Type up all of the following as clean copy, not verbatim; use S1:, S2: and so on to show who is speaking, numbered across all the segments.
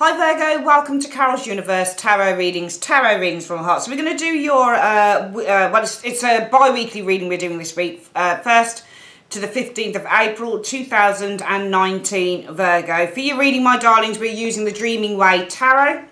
S1: Hi Virgo, welcome to Carol's Universe Tarot Readings from the Heart. So we're going to do your, it's a bi-weekly reading we're doing this week, 1st to the 15th of April 2019, Virgo. For your reading, my darlings, we're using the Dreaming Way Tarot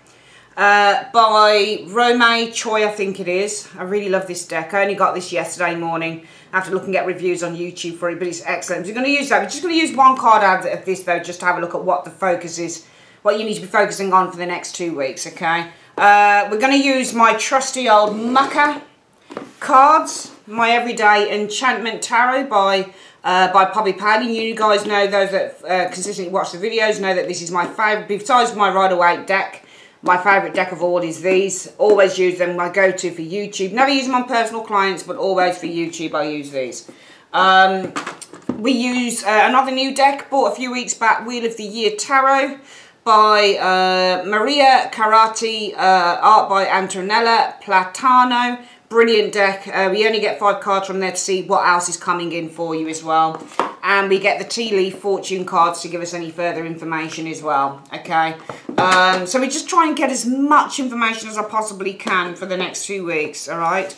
S1: by Rome Choi, I think it is. I really love this deck. I only got this yesterday morning after looking at reviews on YouTube for it, but it's excellent. So we're going to use that. We're just going to use one card out of this, though, just to have a look at what the focus is, what you need to be focusing on for the next 2 weeks, okay? We're going to use my trusty old mucker cards, my Everyday Enchantment Tarot by Poppy Palin. You guys know, those that consistently watch the videos, know that this is my favourite, besides my Rider-Waite deck. My favourite deck of all is these. Always use them, my go-to for YouTube. Never use them on personal clients, but always for YouTube I use these. We use another new deck, bought a few weeks back, Wheel of the Year Tarot by Maria Carati, art by Antonella Platano. Brilliant deck. We only get 5 cards from there to see what else is coming in for you as well. And we get the tea leaf fortune cards to give us any further information as well, okay? So we just try and get as much information as I possibly can for the next 2 weeks, all right?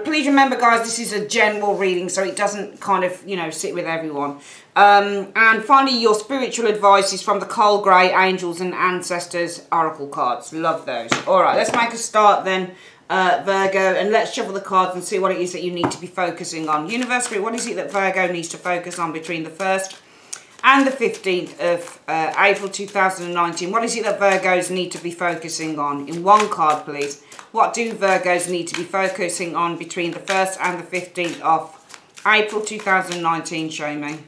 S1: Please remember, guys, this is a general reading, so it doesn't kind of, you know, sit with everyone. And finally, your spiritual advice is from the Coal Grey Angels and Ancestors Oracle cards. Love those. All right, let's make a start then, Virgo, and let's shuffle the cards and see what it is that you need to be focusing on. Universe Spirit, what is it that Virgo needs to focus on between the 1st and the 15th of April 2019? What is it that Virgos need to be focusing on? In one card, please. What do Virgos need to be focusing on between the 1st and the 15th of April 2019? Show me.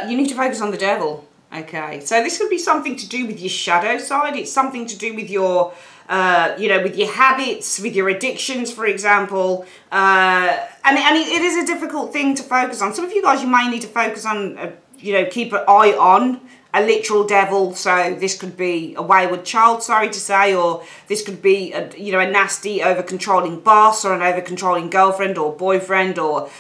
S1: You need to focus on the devil. Okay, so this could be something to do with your shadow side. It's something to do with your, you know, with your habits, with your addictions, for example. And it is a difficult thing to focus on. Some of you guys, you may need to focus on, you know, keep an eye on a literal devil. So this could be a wayward child, sorry to say, or this could be a, you know, a nasty over-controlling boss or an over-controlling girlfriend or boyfriend, or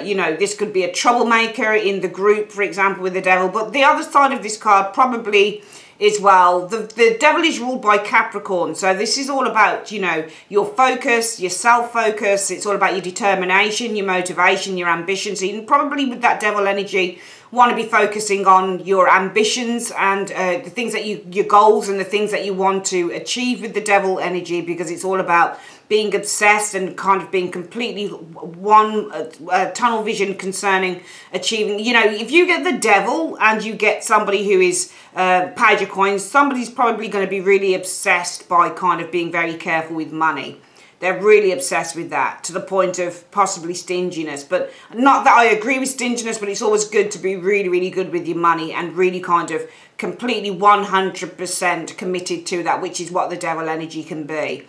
S1: you know, this could be a troublemaker in the group, for example, with the devil. But the other side of this card probably is, well, the devil is ruled by Capricorn, so this is all about, you know, your focus, your self-focus. It's all about your determination, your motivation, your ambition. So you probably, with that devil energy, want to be focusing on your ambitions and the things that your goals and the things that you want to achieve with the devil energy, because it's all about being obsessed and kind of being completely one tunnel vision concerning achieving. You know, if you get the devil and you get somebody who is page of coins, somebody's probably going to be really obsessed by kind of being very careful with money. They're really obsessed with that, to the point of possibly stinginess. But not that I agree with stinginess, but it's always good to be really, really good with your money and really kind of completely 100% committed to that, which is what the devil energy can be.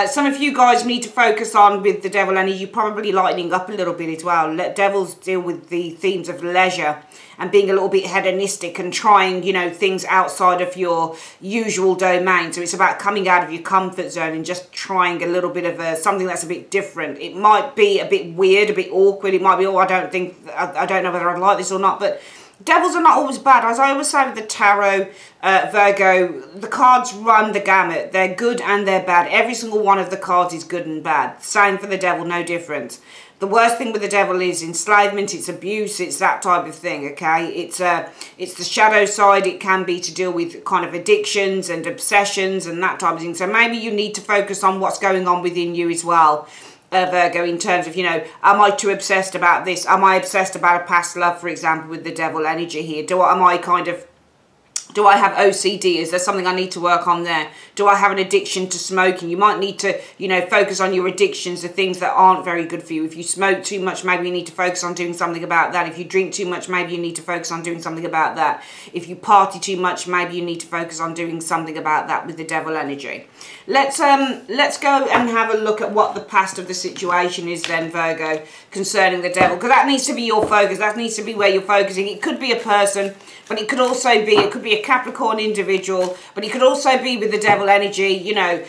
S1: Some of you guys need to focus on, with the devil energy, probably lightening up a little bit as well. Let devils deal with the themes of leisure and being a little bit hedonistic and trying, you know, things outside of your usual domain. So it's about coming out of your comfort zone and just trying a little bit of something that's a bit different. It might be a bit weird, a bit awkward. It might be, oh, I don't know whether I'd like this or not, but devils are not always bad. As I always say with the tarot, Virgo, the cards run the gamut. They're good and they're bad. Every single one of the cards is good and bad. Same for the devil, no difference. The worst thing with the devil is enslavement, it's abuse, it's that type of thing, okay? It's the shadow side. It can be to deal with kind of addictions and obsessions and that type of thing. So maybe you need to focus on what's going on within you as well, Virgo, in terms of, you know, am I too obsessed about this? Am I obsessed about a past love, for example, with the devil energy here? Do I have OCD? Is there something I need to work on there? Do I have an addiction to smoking? You might need to, you know, focus on your addictions, the things that aren't very good for you. If you smoke too much, maybe you need to focus on doing something about that. If you drink too much, maybe you need to focus on doing something about that. If you party too much, maybe you need to focus on doing something about that with the devil energy. Let's go and have a look at what the past of the situation is then, Virgo, concerning the devil, because that needs to be your focus. That needs to be where you're focusing. It could be a person, but it could also be, it could be a Capricorn individual, but it could also be with the devil energy, you know.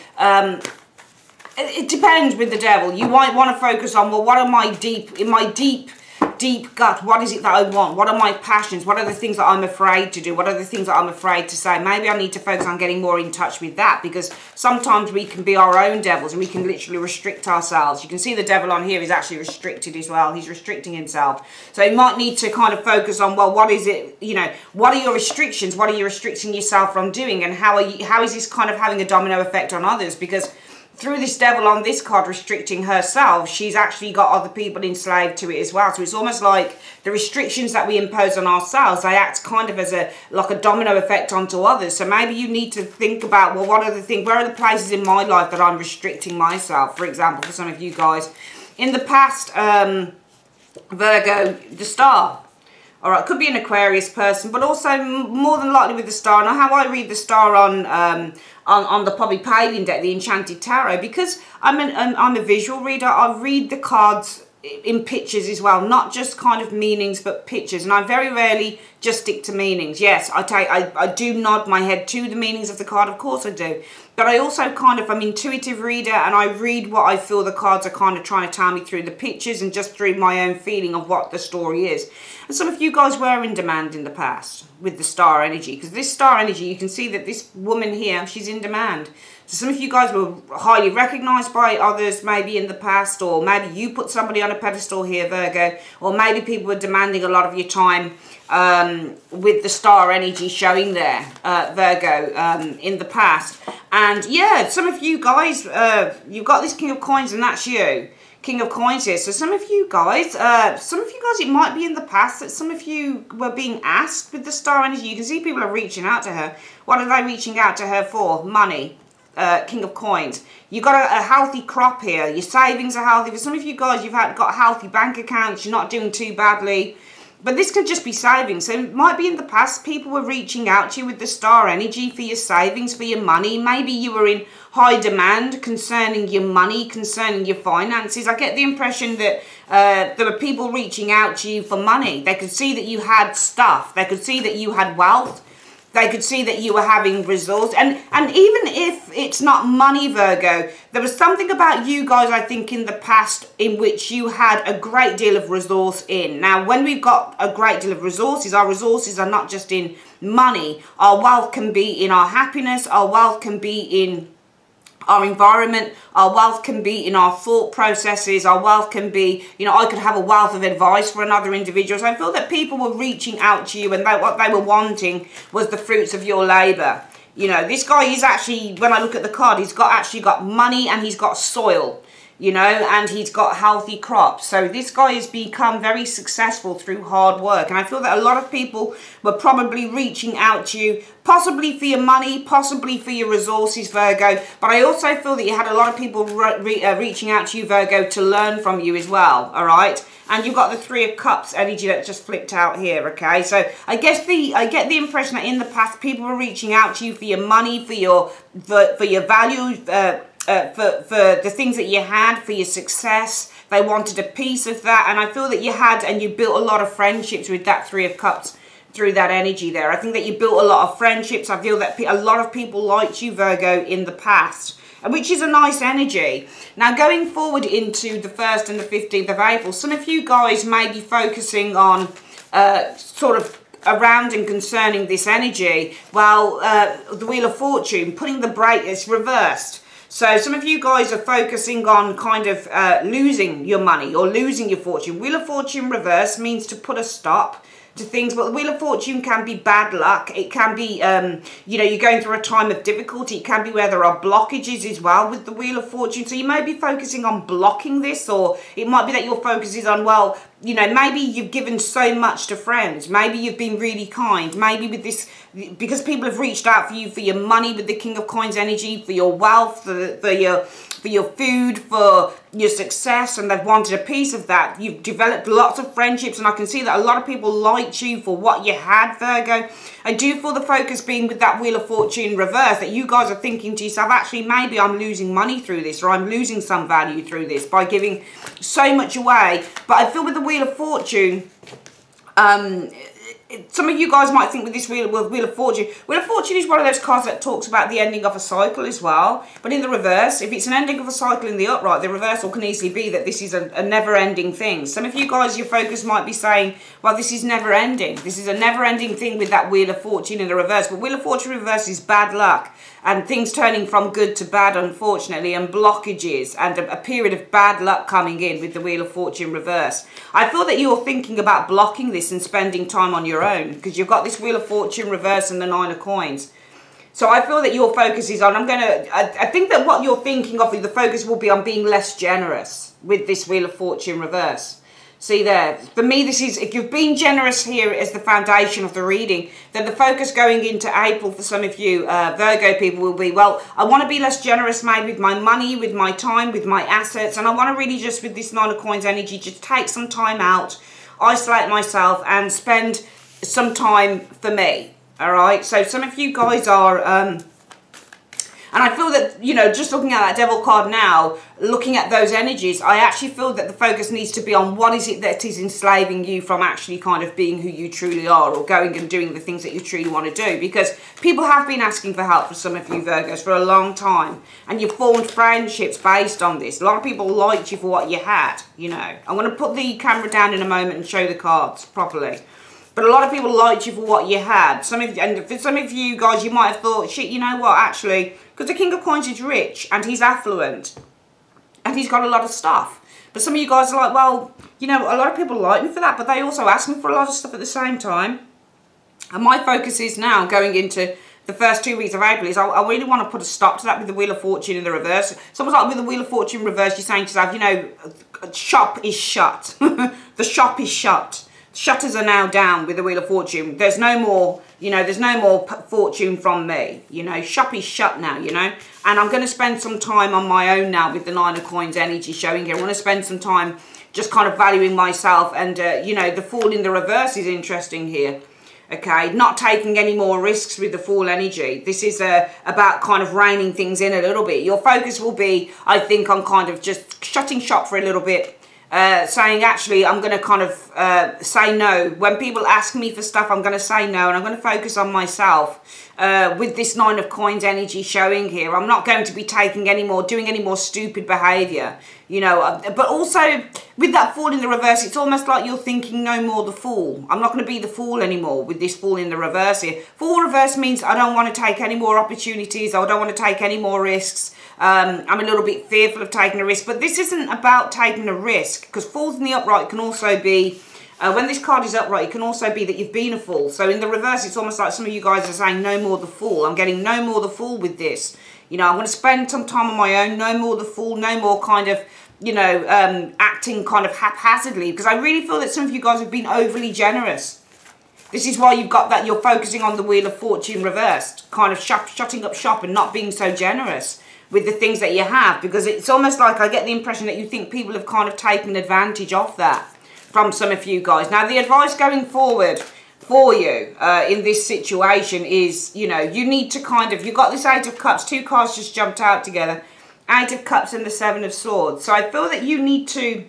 S1: It depends with the devil. You might want to focus on, well, what am I deep deep gut. What is it that I want? What are my passions? What are the things that I'm afraid to do? What are the things that I'm afraid to say? Maybe I need to focus on getting more in touch with that, because sometimes we can be our own devils and we can literally restrict ourselves. You can see the devil on here is actually restricted as well. He's restricting himself. So you might need to kind of focus on, well, what is it, you know, what are your restrictions? What are you restricting yourself from doing? And how is this kind of having a domino effect on others? Because through this devil on this card restricting herself, she's actually got other people enslaved to it as well. So it's almost like the restrictions that we impose on ourselves, they act kind of as like a domino effect onto others. So maybe you need to think about, well, what are the things, where are the places in my life that I'm restricting myself? For example, for some of you guys, in the past, Virgo, the star. All right, could be an Aquarius person, but also more than likely with the star. Now, how I read the star on the Poppy deck, the Enchanted Tarot, because I'm a visual reader. I read the cards in pictures as well, not just kind of meanings, but pictures. And I very rarely just stick to meanings. Yes, I do nod my head to the meanings of the card, of course I do. But I also kind of, I'm an intuitive reader, and I read what I feel the cards are kind of trying to tell me through the pictures and just through my own feeling of what the story is. And some of you guys were in demand in the past with the star energy, because this star energy, you can see that this woman here, she's in demand. So some of you guys were highly recognized by others maybe in the past, or maybe you put somebody on a pedestal here, Virgo, or maybe people were demanding a lot of your time with the star energy showing there, Virgo, in the past. And yeah, some of you guys, you've got this King of Coins, and that's you. King of Coins here. So some of you guys, it might be in the past that some of you were being asked with the star energy. You can see people are reaching out to her. What are they reaching out to her for? Money. King of Coins. You've got a healthy crop here. Your savings are healthy. For some of you guys, you've got healthy bank accounts. You're not doing too badly. But this could just be savings. So it might be in the past people were reaching out to you with the star energy for your savings, for your money. Maybe you were in high demand concerning your money, concerning your finances. I get the impression that there were people reaching out to you for money. They could see that you had stuff. They could see that you had wealth. They could see that you were having resource. And even if it's not money, Virgo, there was something about you guys, I think, in the past in which you had a great deal of resource in. Now, when we've got a great deal of resources, our resources are not just in money. Our wealth can be in our happiness. Our wealth can be in our environment. Our wealth can be in our thought processes. Our wealth can be, you know, I could have a wealth of advice for another individual. So I feel that people were reaching out to you, and what they were wanting was the fruits of your labor. You know, this guy is actually, when I look at the card, he's actually got money, and he's got soil, you know, and he's got healthy crops. So this guy has become very successful through hard work. And I feel that a lot of people were probably reaching out to you, possibly for your money, possibly for your resources, Virgo. But I also feel that you had a lot of people reaching out to you, Virgo, to learn from you as well, all right? And you've got the Three of Cups energy that just flipped out here, okay? So I get the impression that in the past, people were reaching out to you for your money, for your value, for the things that you had, for your success. They wanted a piece of that, and I feel that you built a lot of friendships with that Three of Cups through that energy there. I think that you built a lot of friendships. I feel that a lot of people liked you, Virgo, in the past, which is a nice energy. Now, going forward into the 1st and the 15th of April, some of you guys may be focusing on sort of around and concerning this energy. Well, the Wheel of Fortune, putting the brake, it's reversed. So some of you guys are focusing on kind of losing your money or losing your fortune. Wheel of Fortune reverse means to put a stop to things, but the Wheel of Fortune can be bad luck. It can be, you know, you're going through a time of difficulty. It can be where there are blockages as well with the Wheel of Fortune. So you may be focusing on blocking this, or it might be that your focus is on, well, you know, maybe you've given so much to friends. Maybe you've been really kind. Maybe with this, because people have reached out for you for your money with the King of Coins energy, for your wealth, for your food, for your success, and they've wanted a piece of that. You've developed lots of friendships, and I can see that a lot of people liked you for what you had, Virgo. I do feel the focus being with that Wheel of Fortune reverse, that you guys are thinking to yourself, actually, maybe I'm losing money through this, or I'm losing some value through this by giving so much away. But I feel with the Wheel of Fortune, some of you guys might think with this Wheel of Fortune. Wheel of Fortune is one of those cards that talks about the ending of a cycle as well. But in the reverse, if it's an ending of a cycle in the upright, the reversal can easily be that this is a never-ending thing. Some of you guys, your focus might be saying, well, this is never-ending. This is a never-ending thing with that Wheel of Fortune in the reverse. But Wheel of Fortune reverse is bad luck. And things turning from good to bad, unfortunately, and blockages, and a period of bad luck coming in with the Wheel of Fortune reverse. I feel that you're thinking about blocking this and spending time on your own, because you've got this Wheel of Fortune reverse and the 9 of Coins. So I feel that your focus is on, I think that what you're thinking of, the focus will be on being less generous with this Wheel of Fortune reverse. See there, for me this is, if you've been generous here as the foundation of the reading, then the focus going into April for some of you Virgo people will be, well, I want to be less generous maybe with my money, with my time, with my assets, and I want to really just, with this 9 of Coins energy, just take some time out, isolate myself and spend some time for me, all right? So some of you guys are... and I feel that, you know, just looking at that Devil card now, looking at those energies, I actually feel that the focus needs to be on what is it that is enslaving you from actually kind of being who you truly are, or going and doing the things that you truly want to do. Because people have been asking for help for some of you Virgos for a long time, and you've formed friendships based on this. A lot of people liked you for what you had, you know. I'm going to put the camera down in a moment and show the cards properly. But a lot of people liked you for what you had. And for some of you guys, you might have thought, shit, you know what, actually, because the King of Coins is rich and he's affluent and he's got a lot of stuff. But some of you guys are like, well, you know, a lot of people like me for that, but they also ask me for a lot of stuff at the same time. And my focus is now going into the first 2 weeks of April is I really want to put a stop to that with the Wheel of Fortune in the reverse. It's almost like with the Wheel of Fortune reverse, you're saying to yourself, you know, shop is shut. The shop is shut. Shutters are now down with the Wheel of Fortune. There's no more, you know, there's no more fortune from me. You know, shop is shut now, you know. And I'm going to spend some time on my own now with the 9 of Coins energy showing here. I want to spend some time just kind of valuing myself. And, you know, the Fool in the reverse is interesting here. Okay, not taking any more risks with the Fool energy. This is about kind of reining things in a little bit. Your focus will be, I think, on kind of just shutting shop for a little bit. Saying, actually, I'm going to kind of say no. When people ask me for stuff, I'm going to say no. And I'm going to focus on myself. With this 9 of Coins energy showing here, I'm not going to be taking any more, doing any more stupid behaviour. You know, but also with that Fool in the reverse, it's almost like you're thinking no more the Fool. I'm not going to be the Fool anymore with this Fool in the reverse here. Fool reverse means I don't want to take any more opportunities. I don't want to take any more risks. I'm a little bit fearful of taking a risk, but this isn't about taking a risk, because Fools in the upright can also be, when this card is upright, it can also be that you've been a fool. So in the reverse, it's almost like some of you guys are saying no more the Fool. I'm getting no more the Fool with this. You know, I'm going to spend some time on my own, no more the Fool, no more kind of, you know, acting kind of haphazardly, because I really feel that some of you guys have been overly generous. This is why you've got that, you're focusing on the Wheel of Fortune reversed, kind of shutting up shop and not being so generous with the things that you have, because it's almost like I get the impression that you think people have kind of taken advantage of that from some of you guys. Now, the advice going forward for you in this situation is, you know, you need to kind of, you've got this 8 of Cups, 2 cards just jumped out together, 8 of Cups and the 7 of Swords. So I feel that you need to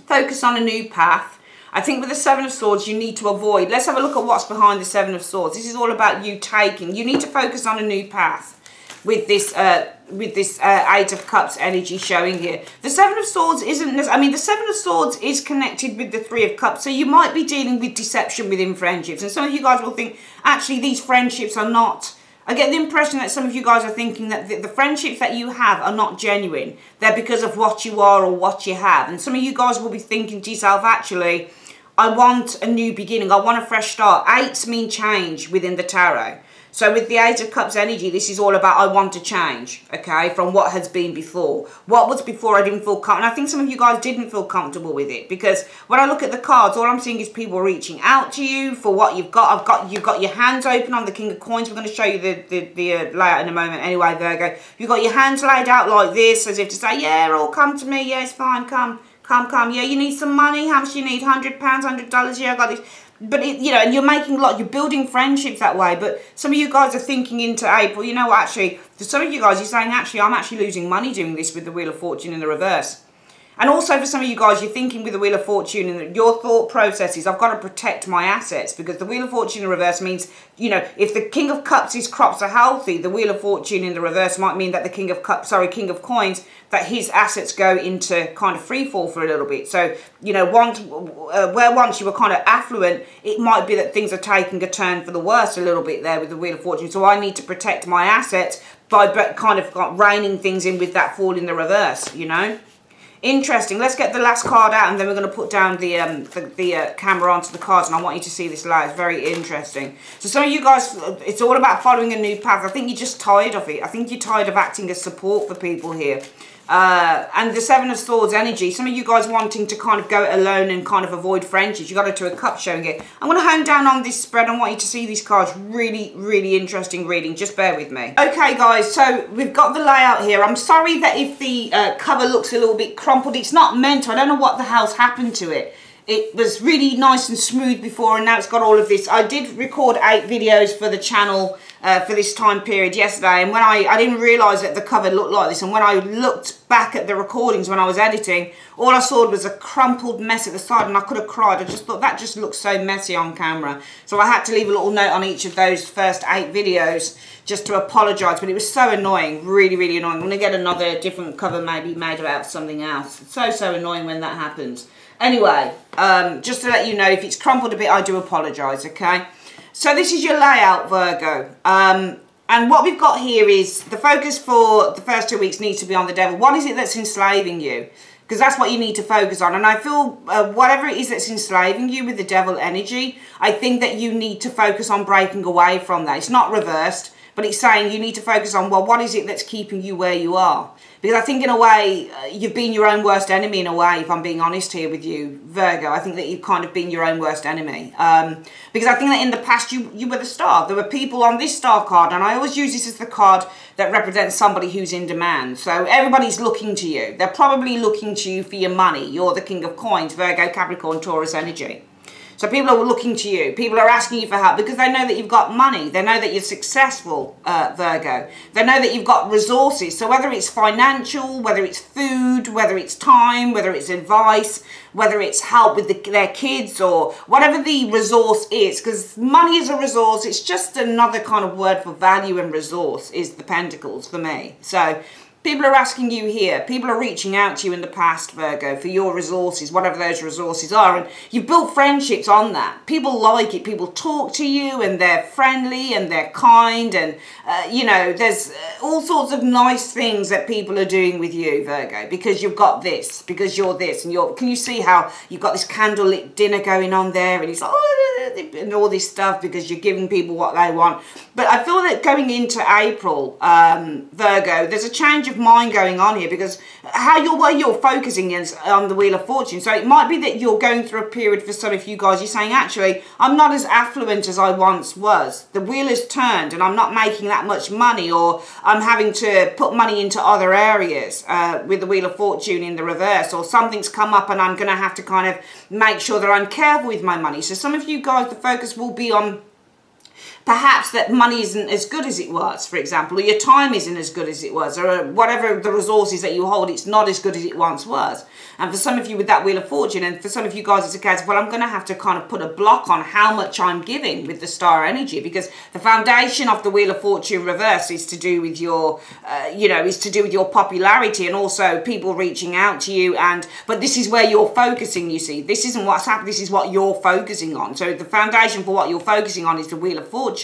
S1: focus on a new path. I think with the 7 of Swords, you need to avoid, let's have a look at what's behind the 7 of Swords. This is all about you taking, you need to focus on a new path with this 8 of Cups energy showing here. The 7 of Swords isn't, I mean, the 7 of Swords is connected with the 3 of Cups, so you might be dealing with deception within friendships, and some of you guys will think, actually, these friendships are not, I get the impression that some of you guys are thinking that the friendships that you have are not genuine. They're because of what you are or what you have, and some of you guys will be thinking to yourself, actually, I want a new beginning, I want a fresh start. 8s mean change within the tarot. So with the 8 of Cups energy, this is all about I want to change, okay, from what has been before. What was before I didn't feel comfortable. And I think some of you guys didn't feel comfortable with it, because when I look at the cards, all I'm seeing is people reaching out to you for what you've got. You've got your hands open on the King of Coins. We're going to show you the layout in a moment anyway, Virgo. You've got your hands laid out like this, as if to say, yeah, all come to me. Yeah, it's fine. Come. Yeah, you need some money. How much do you need? £100, $100. Yeah, I got this. But, you know, and you're making a lot, you're building friendships that way. But some of you guys are thinking into April, you know what, actually, for some of you guys, you're saying, actually, I'm actually losing money doing this with the Wheel of Fortune in the reverse. And also for some of you guys, you're thinking with the Wheel of Fortune and your thought process is, I've got to protect my assets, because the Wheel of Fortune in reverse means, you know, if the King of Cups' crops are healthy, the Wheel of Fortune in the reverse might mean that the King of Coins, that his assets go into kind of free fall for a little bit. So, you know, once you were kind of affluent, it might be that things are taking a turn for the worse a little bit there with the Wheel of Fortune. So I need to protect my assets by kind of reining things in with that fall in the reverse, you know. Interesting. Let's get the last card out, and then we're going to put down the camera onto the cards, and I want you to see this live. It's very interesting. So some of you guys, it's all about following a new path. I think you're just tired of it. I think you're tired of acting as support for people here. And the Seven of Swords energy, some of you guys wanting to kind of go it alone and kind of avoid friendships. You got a Two of Cups showing it. I'm going to hone down on this spread. I want you to see these cards. Really, really interesting reading. Just bear with me. Okay, guys, so we've got the layout here. I'm sorry that if the cover looks a little bit crumpled. It's not meant to. I don't know what the hell's happened to it. It was really nice and smooth before, and now it's got all of this. I did record 8 videos for the channel for this time period yesterday, and when I didn't realise that the cover looked like this, and when I looked back at the recordings when I was editing, all I saw was a crumpled mess at the side, and I could have cried. I just thought that just looked so messy on camera. So I had to leave a little note on each of those first 8 videos just to apologise, but it was so annoying, really, really annoying. I'm going to get another different cover maybe made about something else. It's so annoying when that happens. Anyway, just to let you know, if it's crumpled a bit, I do apologise, okay? So this is your layout, Virgo. And what we've got here is the focus for the first 2 weeks needs to be on the devil. What is it that's enslaving you? Because that's what you need to focus on. And I feel whatever it is that's enslaving you with the devil energy, I think that you need to focus on breaking away from that. It's not reversed, but it's saying you need to focus on, well, what is it that's keeping you where you are? Because I think in a way, you've been your own worst enemy in a way, if I'm being honest here with you, Virgo. I think that you've kind of been your own worst enemy. Because I think that in the past, you were the star. There were people on this star card, and I always use this as the card that represents somebody who's in demand. So everybody's looking to you. They're probably looking to you for your money. You're the King of Coins, Virgo, Capricorn, Taurus energy. So people are looking to you. People are asking you for help because they know that you've got money. They know that you're successful, Virgo. They know that you've got resources. So whether it's financial, whether it's food, whether it's time, whether it's advice, whether it's help with their kids or whatever the resource is, because money is a resource. It's just another kind of word for value and resource is the Pentacles for me. So people are asking you here. People are reaching out to you in the past, Virgo, for your resources, whatever those resources are. And you've built friendships on that. People like it. People talk to you and they're friendly and they're kind. And, you know, there's all sorts of nice things that people are doing with you, Virgo, because you've got this, because you're this. And can you see how you've got this candlelit dinner going on there? And it's like, oh, and all this stuff because you're giving people what they want. But I feel that going into April, Virgo, there's a change of mind going on here because where you're focusing is on the Wheel of Fortune. So it might be that you're going through a period for some of you guys. You're saying, actually, I'm not as affluent as I once was. The wheel has turned and I'm not making that much money, or I'm having to put money into other areas with the Wheel of Fortune in the reverse, or something's come up and I'm going to have to kind of make sure that I'm careful with my money. So some of you guys, the focus will be on perhaps that money isn't as good as it was, for example, or your time isn't as good as it was, or whatever the resources that you hold, it's not as good as it once was. And for some of you with that Wheel of Fortune, and for some of you guys it's a case of, well, I'm going to have to kind of put a block on how much I'm giving with the star energy, because the foundation of the Wheel of Fortune reverse is to do with your, is to do with your popularity and also people reaching out to you. But this is where you're focusing, you see. This isn't what's happening, this is what you're focusing on. So the foundation for what you're focusing on is the Wheel of Fortune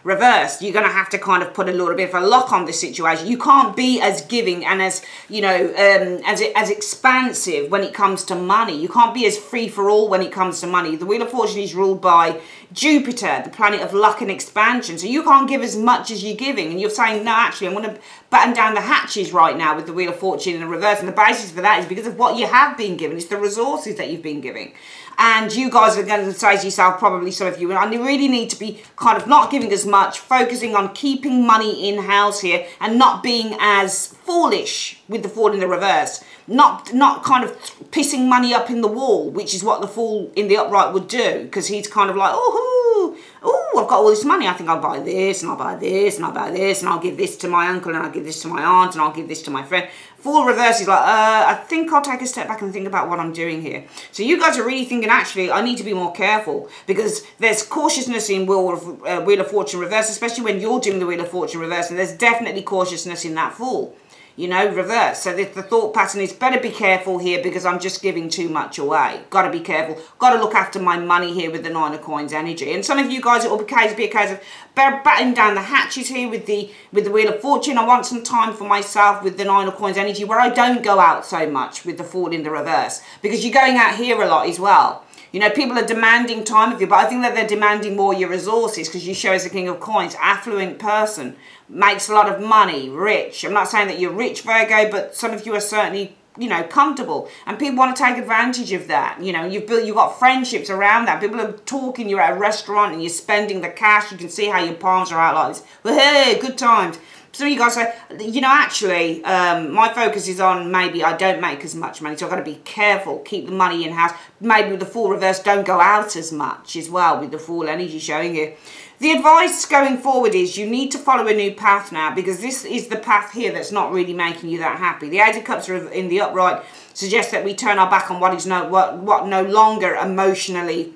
S1: reversed. You're going to have to kind of put a little bit of a lock on the situation. You can't be as giving and as, as expansive when it comes to money. You can't be as free for all when it comes to money. The Wheel of Fortune is ruled by Jupiter, the planet of luck and expansion. So you can't give as much as you're giving. And you're saying, no, actually, I'm going to batten down the hatches right now with the Wheel of Fortune in the reverse. And the basis for that is because of what you have been given. It's the resources that you've been giving. And you guys are going to say to yourself, probably some of you, and I really need to be kind of not giving as much, focusing on keeping money in-house here and not being as foolish with the Fool in the reverse. Not kind of pissing money up in the wall, which is what the Fool in the upright would do, because he's kind of like, oh, oh, I've got all this money, I think I'll buy this, and I'll buy this, and I'll buy this, and I'll give this to my uncle, and I'll give this to my aunt, and I'll give this to my friend. Fool reverse is like, I think I'll take a step back and think about what I'm doing here. So you guys are really thinking, actually, I need to be more careful, because there's cautiousness in Wheel of Fortune reverse, especially when you're doing the Wheel of Fortune reverse, and there's definitely cautiousness in that Fool. You know, reverse. So the thought pattern is, better be careful here because I'm just giving too much away. Got to be careful. Got to look after my money here with the Nine of Coins energy. And some of you guys, it will be a case of batting down the hatches here with the Wheel of Fortune. I want some time for myself with the Nine of Coins energy where I don't go out so much with the Fool in the reverse, because you're going out here a lot as well. You know, people are demanding time of you, but I think that they're demanding more your resources, because you show as the King of Coins, affluent person, makes a lot of money, rich. I'm not saying that you're rich, Virgo, but some of you are certainly, you know, comfortable. And people want to take advantage of that. You know, you've got friendships around that. People are talking, you're at a restaurant and you're spending the cash. You can see how your palms are out like this. Well, hey, good times. So you guys say, you know, actually, my focus is on maybe I don't make as much money, so I've got to be careful, keep the money in-house. Maybe with the Fool reverse, don't go out as much as well with the Fool energy showing you. The advice going forward is you need to follow a new path now, because this is the path here that's not really making you that happy. The Eight of Cups are in the upright, suggests that we turn our back on what no longer emotionally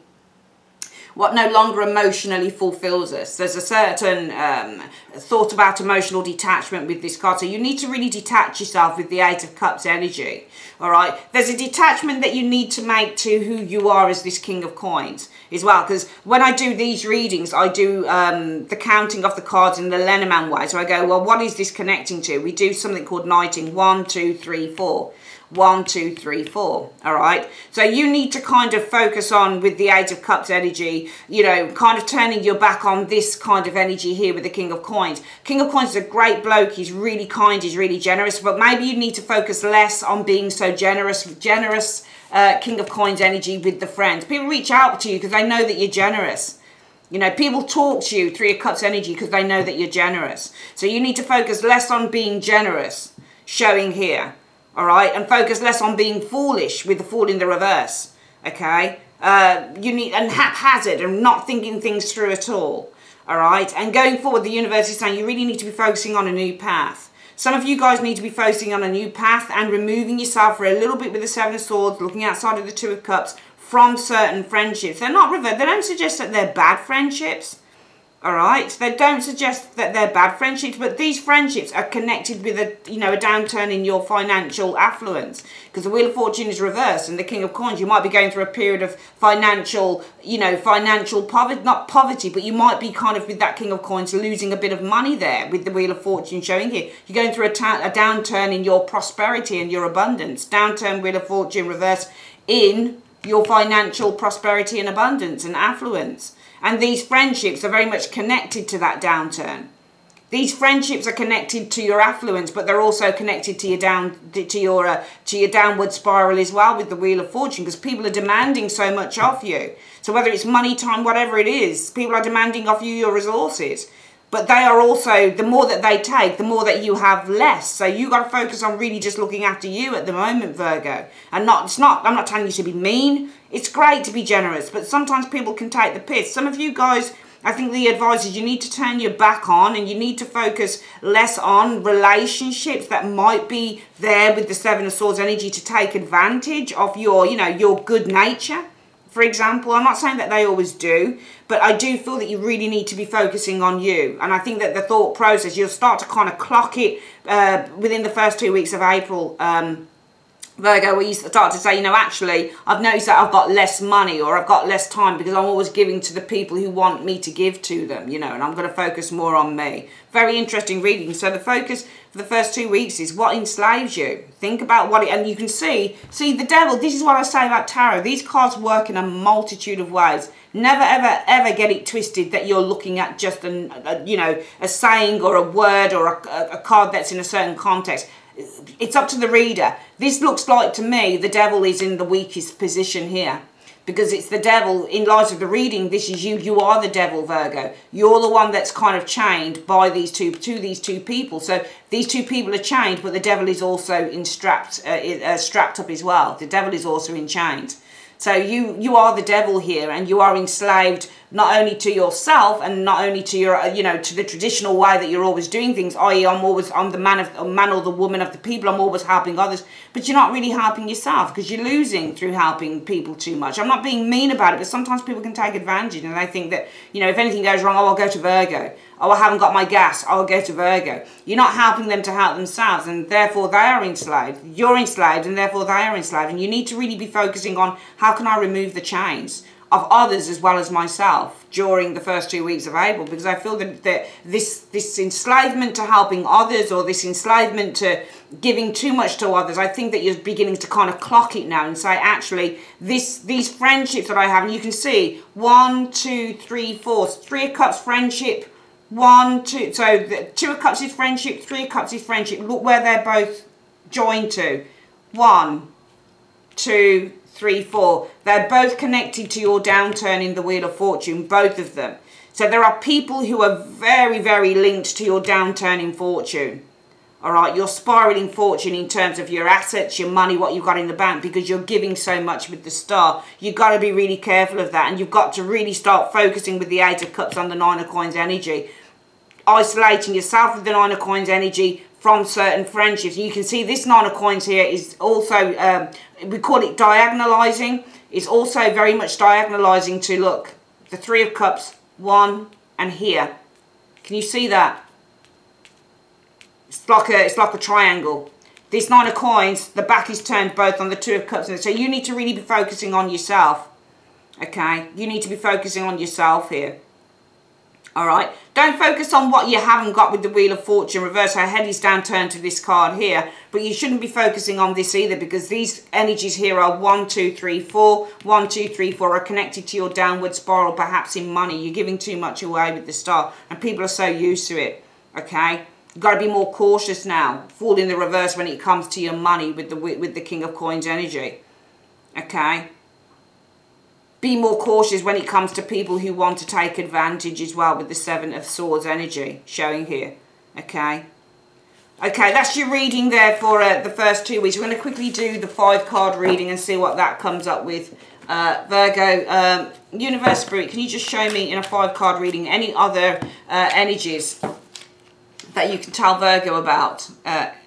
S1: fulfills us. There's a certain thought about emotional detachment with this card. So you need to really detach yourself with the Eight of Cups energy. All right. There's a detachment that you need to make to who you are as this King of Coins as well. Because when I do these readings, I do the counting of the cards in the Lenormand way. So I go, well, what is this connecting to? We do something called knighting. 1, 2, 3, 4. 1, 2, 3, 4. All right. So you need to kind of focus on, with the Eight of Cups energy, you know, kind of turning your back on this kind of energy here with the King of Coins. King of Coins is a great bloke. He's really kind. He's really generous. But maybe you need to focus less on being so generous. King of Coins energy with the friends. People reach out to you because they know that you're generous. You know, people talk to you, Three of Cups energy, because they know that you're generous. So you need to focus less on being generous, showing here. All right, and focus less on being foolish with the Fool in the reverse. Okay, you need, and haphazard and not thinking things through at all. All right, and going forward, the universe is saying you really need to be focusing on a new path. Some of you guys need to be focusing on a new path and removing yourself for a little bit with the Seven of Swords, looking outside of the Two of Cups from certain friendships. They're not reversed. They don't suggest that they're bad friendships. All right, they don't suggest that they're bad friendships, but these friendships are connected with a downturn in your financial affluence, because the Wheel of Fortune is reversed and the King of Coins. You might be going through a period of financial poverty, not poverty, but you might be kind of with that King of Coins losing a bit of money there with the Wheel of Fortune showing here. You're going through a downturn in your prosperity and your abundance. Downturn, Wheel of Fortune reversed in your financial prosperity and abundance and affluence. And these friendships are very much connected to that downturn. These friendships are connected to your affluence, but they're also connected to your downward spiral as well with the Wheel of Fortune, because people are demanding so much of you. So whether it's money, time, whatever it is, people are demanding of you your resources. But they are also, the more that they take, the more that you have less. So you got to focus on really just looking after you at the moment, Virgo. And I'm not telling you to be mean. It's great to be generous, but sometimes people can take the piss. Some of you guys, I think the advice is you need to turn your back on, and you need to focus less on relationships that might be there with the Seven of Swords energy to take advantage of your good nature. For example, I'm not saying that they always do, but I do feel that you really need to be focusing on you. And I think that the thought process, you'll start to kind of clock it within the first 2 weeks of April, Virgo, where you start to say, actually, I've noticed that I've got less money or I've got less time because I'm always giving to the people who want me to give to them, and I'm going to focus more on me. Very interesting reading. So the focus for the first 2 weeks is what enslaves you. Think about what and you can see the Devil. This is what I say about tarot. These cards work in a multitude of ways. Never, ever, ever get it twisted that you're looking at just a saying or a word or a card that's in a certain context. It's up to the reader. This looks like, to me, the Devil is in the weakest position here, because it's the Devil. In light of the reading, this is you. You are the Devil, Virgo. You're the one that's kind of chained by these two people. So these two people are chained, but the Devil is also strapped up as well. The Devil is also in chains. So you are the Devil here, and you are enslaved not only to yourself and not only to your, to the traditional way that you're always doing things, i.e. I'm the man or the woman of the people, I'm always helping others, but you're not really helping yourself because you're losing through helping people too much. I'm not being mean about it, but sometimes people can take advantage and they think that, if anything goes wrong, oh, I'll go to Virgo. Oh, I haven't got my gas, I'll go to Virgo. You're not helping them to help themselves, and therefore they are enslaved. You're enslaved, and therefore they are enslaved. And you need to really be focusing on how can I remove the chains of others as well as myself during the first 2 weeks of April, because I feel that this enslavement to helping others, or this enslavement to giving too much to others, I think that you're beginning to kind of clock it now and say, actually, these friendships that I have, and you can see 1, 2, 3, 4, 3 of Cups friendship, 1, 2, so the 2 of Cups is friendship, 3 of Cups is friendship. Look where they're both joined to. 1, 2, 3, 4. They're both connected to your downturn in the Wheel of Fortune, both of them. So there are people who are very, very linked to your downturn in fortune. All right, your spiraling fortune in terms of your assets, your money, what you've got in the bank, because you're giving so much with the Star. You've got to be really careful of that, and you've got to really start focusing with the 8 of Cups on the 9 of Coins energy. Isolating yourself with the 9 of Coins energy from certain friendships. You can see this 9 of Coins here is also, we call it diagonalizing. It's also very much diagonalizing to, look, the 3 of Cups, 1, and here. Can you see that? It's like a triangle. This 9 of Coins, the back is turned both on the 2 of Cups. So you need to really be focusing on yourself. Okay? You need to be focusing on yourself here. Alright, don't focus on what you haven't got with the Wheel of Fortune reverse. Her head is down turned to this card here, but you shouldn't be focusing on this either, because these energies here are 1, 2, 3, 4. 1, 2, 3, 4 are connected to your downward spiral, perhaps in money. You're giving too much away with the Star, and people are so used to it. Okay, you've got to be more cautious now. Fall in the reverse when it comes to your money with the King of Coins energy. Okay. Be more cautious when it comes to people who want to take advantage as well with the 7 of Swords energy showing here. Okay. Okay, that's your reading there for the first 2 weeks. We're going to quickly do the 5-card reading and see what that comes up with. Virgo, Universe Spirit, can you just show me in a 5-card reading any other energies that you can tell Virgo about?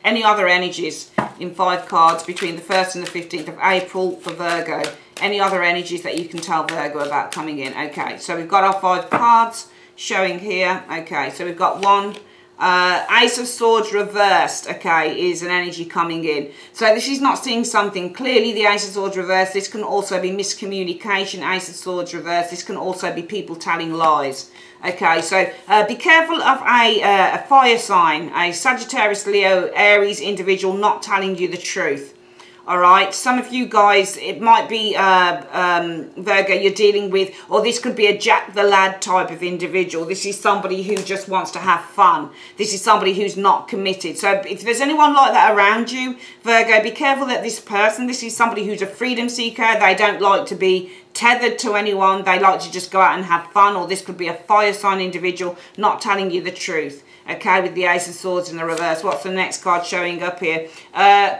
S1: Any other energies in 5 cards between the 1st and the 15th of April for Virgo? Any other energies that you can tell Virgo about coming in? Okay, so we've got our 5 cards showing here. Okay, so we've got 1. Ace of Swords reversed, okay, is an energy coming in. So this is not seeing something. Clearly the Ace of Swords reversed. This can also be miscommunication. Ace of Swords reversed. This can also be people telling lies. Okay, so be careful of a fire sign, a Sagittarius, Leo, Aries individual not telling you the truth. Alright, some of you guys, it might be Virgo you're dealing with, or this could be a Jack the Lad type of individual. This is somebody who just wants to have fun. This is somebody who's not committed. So if there's anyone like that around you, Virgo, be careful that this is somebody who's a freedom seeker. They don't like to be tethered to anyone. They like to just go out and have fun. Or this could be a fire sign individual not telling you the truth. Okay, with the Ace of Swords in the reverse. What's the next card showing up here?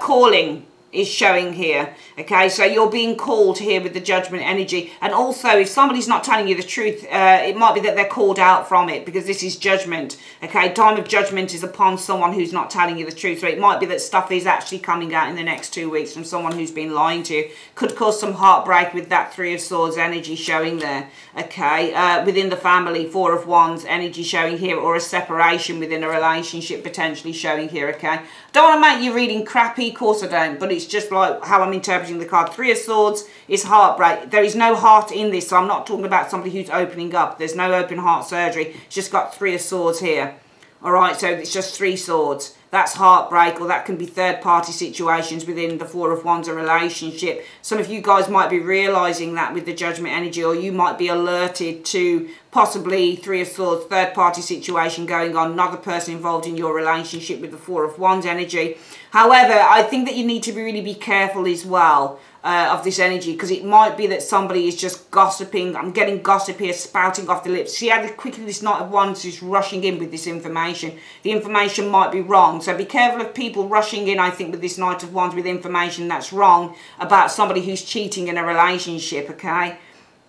S1: Calling is showing here. Okay, so you're being called here with the Judgment energy. And also, if somebody's not telling you the truth, it might be that they're called out from it, because this is judgment. Okay, time of judgment is upon someone who's not telling you the truth. So it might be that stuff is actually coming out in the next 2 weeks from someone who's been lying to you. Could cause some heartbreak with that 3 of Swords energy showing there. Okay, within the family, 4 of Wands energy showing here, or a separation within a relationship potentially showing here. Okay, don't want to make you reading crappy, of course I don't, but it's just like how I'm interpreting the card. 3 of Swords is heartbreak. There is no heart in this, so I'm not talking about somebody who's opening up. There's no open heart surgery. It's just got 3 of Swords here. Alright, so it's just 3 swords. That's heartbreak, or that can be third-party situations within the 4 of Wands, a relationship. Some of you guys might be realising that with the Judgment energy, or you might be alerted to possibly 3 of Swords, third-party situation going on, another person involved in your relationship with the 4 of Wands energy. However, I think that you need to really be careful as well of this energy, because it might be that somebody is just gossiping. I'm getting gossip here, spouting off the lips. See how quickly this Knight of Wands is rushing in with this information. The information might be wrong, so be careful of people rushing in, I think, with this Knight of Wands with information that's wrong about somebody who's cheating in a relationship, okay?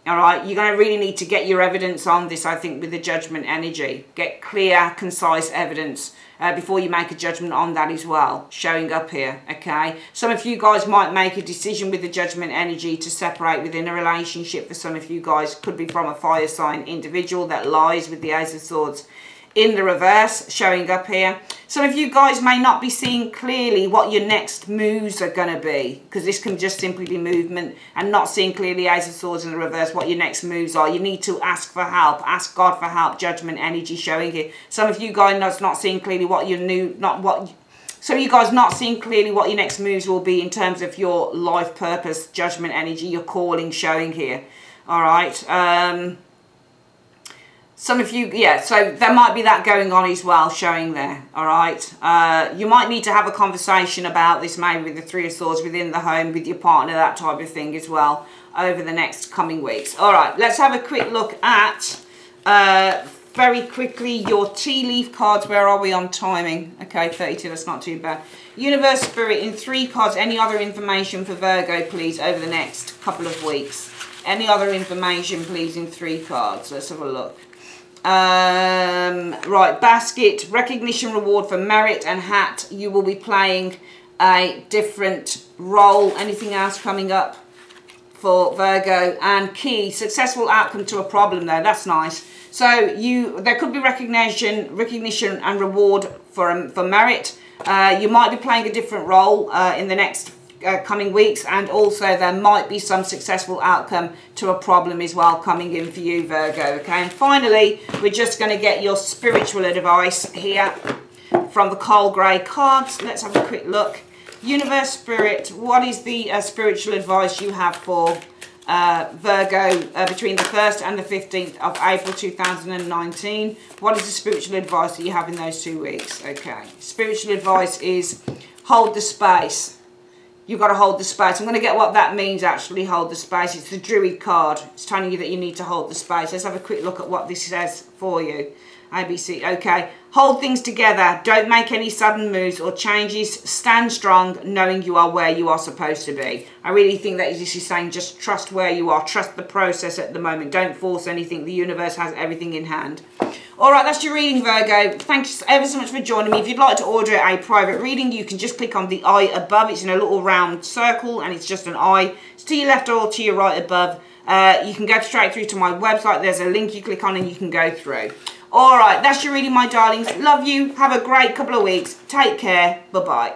S1: All right, you're going to really need to get your evidence on this, I think, with the judgment energy. Get clear, concise evidence before you make a judgment on that as well, showing up here, okay? Some of you guys might make a decision with the judgment energy to separate within a relationship. For some of you guys, could be from a fire sign individual that lies with the Ace of Swords in the reverse, showing up here. Some of you guys may not be seeing clearly what your next moves are going to be, because this can just simply be movement, and not seeing clearly Ace of Swords in the reverse what your next moves are. You need to ask for help, ask God for help. Judgment energy showing here. Some of you guys not seeing clearly what your new, some of you guys not seeing clearly what your next moves will be in terms of your life purpose. Judgment energy, your calling showing here. All right. Some of you, yeah, so there might be that going on as well, showing there, all right? You might need to have a conversation about this, maybe with the Three of Swords within the home, with your partner, that type of thing as well, over the next coming weeks. All right, let's have a quick look at, very quickly, your tea leaf cards. Where are we on timing? Okay, 32, that's not too bad. Universe, Spirit, in 3 cards, any other information for Virgo, please, over the next couple of weeks? Any other information, please, in 3 cards? Let's have a look. Right, basket, recognition, reward for merit, and hat. You will be playing a different role. Anything else coming up for Virgo? And key, successful outcome to a problem though. That's nice. So there could be recognition and reward for merit. You might be playing a different role in the next coming weeks, and also there might be some successful outcome to a problem as well coming in for you, Virgo. Okay, and finally we're just going to get your spiritual advice here from the coal grey cards. Let's have a quick look. Universe, Spirit, what is the spiritual advice you have for Virgo between the 1st and the 15th of April 2019? What is the spiritual advice that you have in those 2 weeks? Okay, spiritual advice is hold the space. You've got to hold the space. I'm going to get what that means, actually, hold the space. It's the Druid card. It's telling you that you need to hold the space. Let's have a quick look at what this says for you. ABC. Okay. Hold things together. Don't make any sudden moves or changes. Stand strong, knowing you are where you are supposed to be. I really think that this is saying just trust where you are. Trust the process at the moment. Don't force anything. The universe has everything in hand. All right, that's your reading, Virgo. Thanks ever so much for joining me. If you'd like to order a private reading, you can just click on the eye above. It's in a little round circle, and it's just an eye. It's to your left or to your right above. You can go straight through to my website. There's a link you click on, and you can go through. All right, that's your reading, my darlings. Love you. Have a great couple of weeks. Take care. Bye-bye.